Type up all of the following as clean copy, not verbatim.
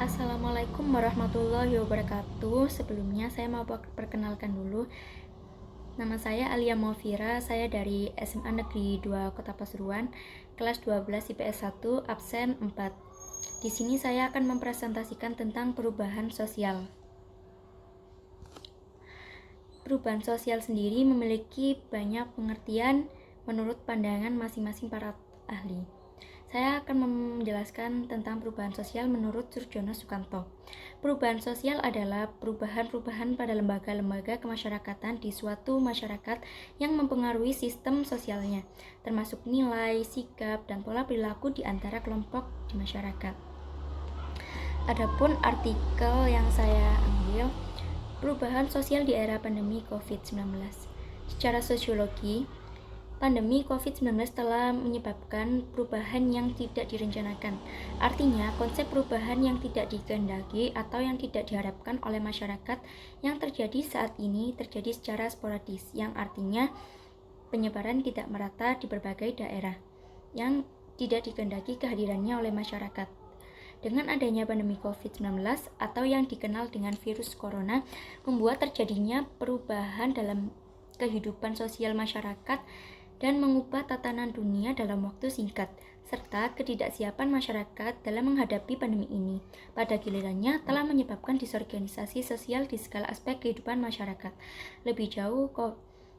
Assalamualaikum warahmatullahi wabarakatuh. Sebelumnya saya mau perkenalkan dulu. Nama saya Alia Maufira, saya dari SMA Negeri 2 Kota Pasuruan, kelas 12 IPS 1, absen 4. Di sini saya akan mempresentasikan tentang perubahan sosial. Perubahan sosial sendiri memiliki banyak pengertian menurut pandangan masing-masing para ahli. Saya akan menjelaskan tentang perubahan sosial menurut Surjono Sukanto. Perubahan sosial adalah perubahan-perubahan pada lembaga-lembaga kemasyarakatan di suatu masyarakat yang mempengaruhi sistem sosialnya, termasuk nilai, sikap, dan pola perilaku di antara kelompok di masyarakat. Adapun artikel yang saya ambil, perubahan sosial di era pandemi COVID-19. Secara sosiologi, pandemi COVID-19 telah menyebabkan perubahan yang tidak direncanakan. Artinya, konsep perubahan yang tidak dikehendaki atau yang tidak diharapkan oleh masyarakat yang terjadi saat ini terjadi secara sporadis, yang artinya penyebaran tidak merata di berbagai daerah yang tidak dikehendaki kehadirannya oleh masyarakat. Dengan adanya pandemi COVID-19 atau yang dikenal dengan virus corona, membuat terjadinya perubahan dalam kehidupan sosial masyarakat dan mengubah tatanan dunia dalam waktu singkat, serta ketidaksiapan masyarakat dalam menghadapi pandemi ini. Pada gilirannya telah menyebabkan disorganisasi sosial di segala aspek kehidupan masyarakat. Lebih jauh,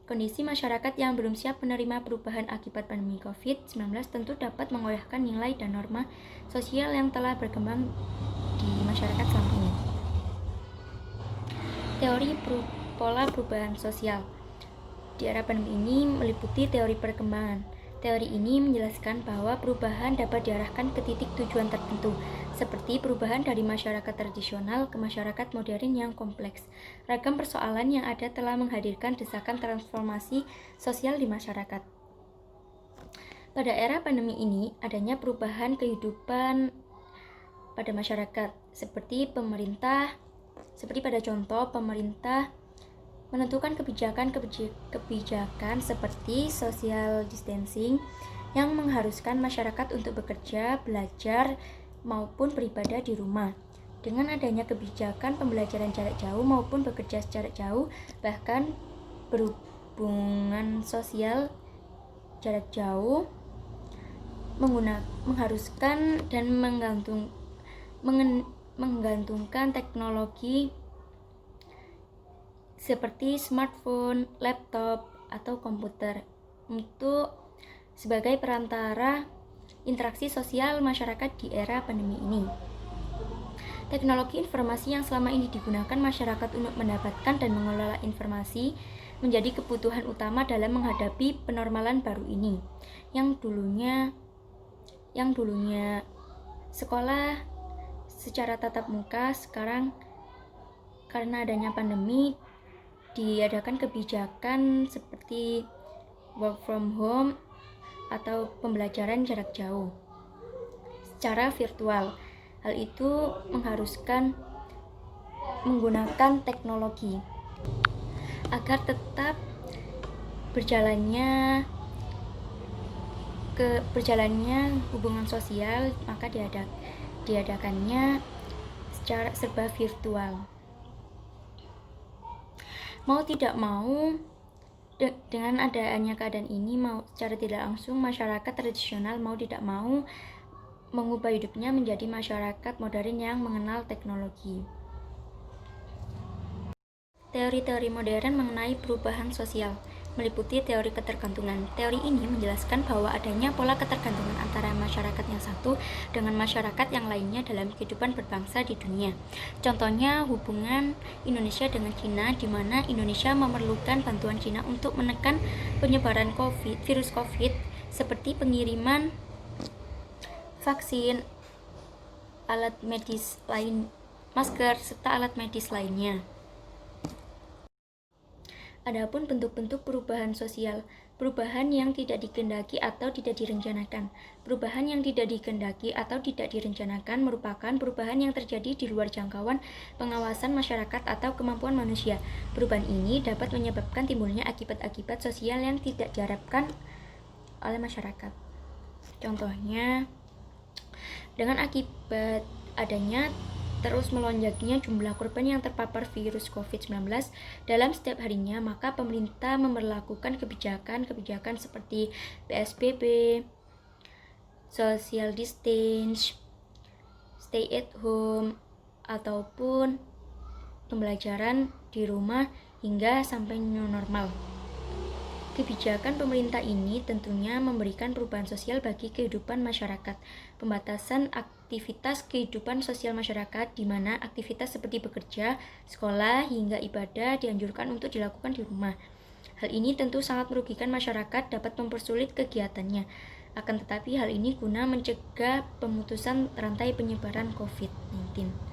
kondisi masyarakat yang belum siap menerima perubahan akibat pandemi COVID-19 tentu dapat mengoyahkan nilai dan norma sosial yang telah berkembang di masyarakat selama ini. Teori pola perubahan sosial di era pandemi ini meliputi teori perkembangan. Teori ini menjelaskan bahwa perubahan dapat diarahkan ke titik tujuan tertentu, seperti perubahan dari masyarakat tradisional ke masyarakat modern yang kompleks. Ragam persoalan yang ada telah menghadirkan desakan transformasi sosial di masyarakat. Pada era pandemi ini, adanya perubahan kehidupan pada masyarakat, seperti pada contoh pemerintah menentukan kebijakan seperti social distancing yang mengharuskan masyarakat untuk bekerja, belajar, maupun beribadah di rumah. Dengan adanya kebijakan pembelajaran jarak jauh maupun bekerja secara jauh, bahkan berhubungan sosial jarak jauh, mengharuskan dan menggantungkan teknologi seperti smartphone, laptop, atau komputer untuk sebagai perantara interaksi sosial masyarakat di era pandemi ini. Teknologi informasi yang selama ini digunakan masyarakat untuk mendapatkan dan mengelola informasi menjadi kebutuhan utama dalam menghadapi penormalan baru ini. Yang dulunya sekolah secara tatap muka, sekarang karena adanya pandemi diadakan kebijakan seperti work from home atau pembelajaran jarak jauh secara virtual. Hal itu mengharuskan menggunakan teknologi agar tetap berjalannya hubungan sosial, maka diadakannya secara serba virtual. Mau tidak mau, dengan adanya keadaan ini, secara tidak langsung masyarakat tradisional mau tidak mau mengubah hidupnya menjadi masyarakat modern yang mengenal teknologi. Teori-teori modern mengenai perubahan sosial meliputi teori ketergantungan. Teori ini menjelaskan bahwa adanya pola ketergantungan antara masyarakat yang satu dengan masyarakat yang lainnya dalam kehidupan berbangsa di dunia. Contohnya hubungan Indonesia dengan Cina, di mana Indonesia memerlukan bantuan Cina untuk menekan penyebaran virus COVID, seperti pengiriman vaksin, alat medis lain, masker, serta alat medis lainnya. Adapun bentuk-bentuk perubahan sosial, perubahan yang tidak dikehendaki atau tidak direncanakan. Perubahan yang tidak dikehendaki atau tidak direncanakan merupakan perubahan yang terjadi di luar jangkauan pengawasan masyarakat atau kemampuan manusia. Perubahan ini dapat menyebabkan timbulnya akibat-akibat sosial yang tidak diharapkan oleh masyarakat. Contohnya, dengan akibat adanya terus melonjaknya jumlah korban yang terpapar virus COVID-19 dalam setiap harinya, maka pemerintah memberlakukan kebijakan seperti PSBB, social distance, stay at home, ataupun pembelajaran di rumah hingga sampai new normal. Kebijakan pemerintah ini tentunya memberikan perubahan sosial bagi kehidupan masyarakat. Pembatasan aktivitas kehidupan sosial masyarakat, di mana aktivitas seperti bekerja, sekolah, hingga ibadah dianjurkan untuk dilakukan di rumah. Hal ini tentu sangat merugikan masyarakat, dapat mempersulit kegiatannya. Akan tetapi hal ini guna mencegah pemutusan rantai penyebaran COVID-19.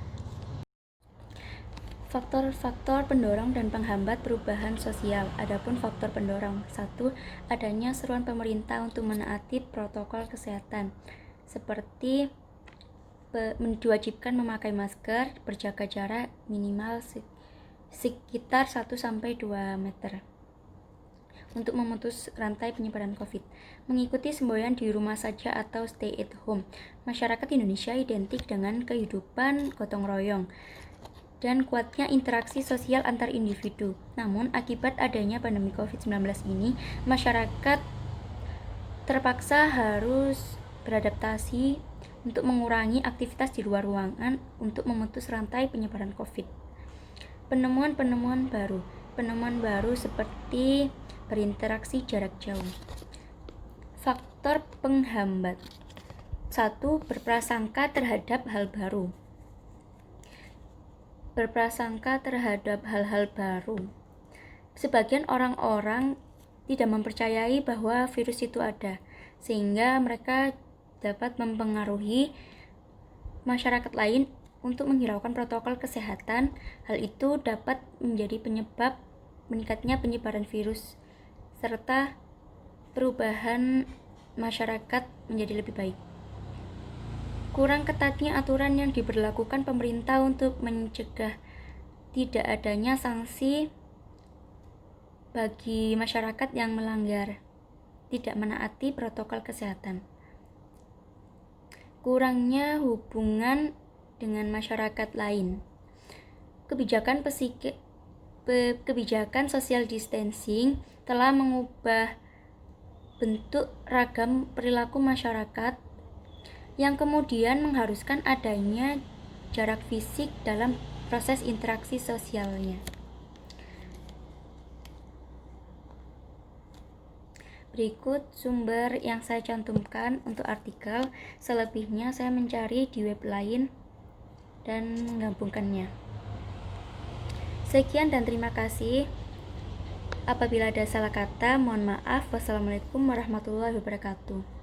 Faktor-faktor pendorong dan penghambat perubahan sosial. Adapun faktor pendorong: 1. Adanya seruan pemerintah untuk menaati protokol kesehatan, seperti diwajibkan memakai masker, berjaga jarak minimal sekitar 1-2 meter untuk memutus rantai penyebaran COVID. Mengikuti semboyan di rumah saja atau stay at home. Masyarakat Indonesia identik dengan kehidupan gotong royong dan kuatnya interaksi sosial antar individu. Namun, akibat adanya pandemi COVID-19 ini, masyarakat terpaksa harus beradaptasi untuk mengurangi aktivitas di luar ruangan untuk memutus rantai penyebaran COVID. Penemuan baru seperti berinteraksi jarak jauh. Faktor penghambat: 1. Berprasangka terhadap hal baru. Sebagian orang-orang tidak mempercayai bahwa virus itu ada, sehingga mereka dapat mempengaruhi masyarakat lain untuk menghiraukan protokol kesehatan. Hal itu dapat menjadi penyebab meningkatnya penyebaran virus serta perubahan masyarakat menjadi lebih baik. Kurang ketatnya aturan yang diberlakukan pemerintah untuk mencegah tidak adanya sanksi bagi masyarakat yang melanggar, tidak menaati protokol kesehatan. Kurangnya hubungan dengan masyarakat lain. Kebijakan social distancing telah mengubah bentuk ragam perilaku masyarakat yang kemudian mengharuskan adanya jarak fisik dalam proses interaksi sosialnya. Berikut sumber yang saya cantumkan untuk artikel, selebihnya saya mencari di web lain dan menggabungkannya. Sekian dan terima kasih. Apabila ada salah kata, mohon maaf. Wassalamualaikum warahmatullahi wabarakatuh.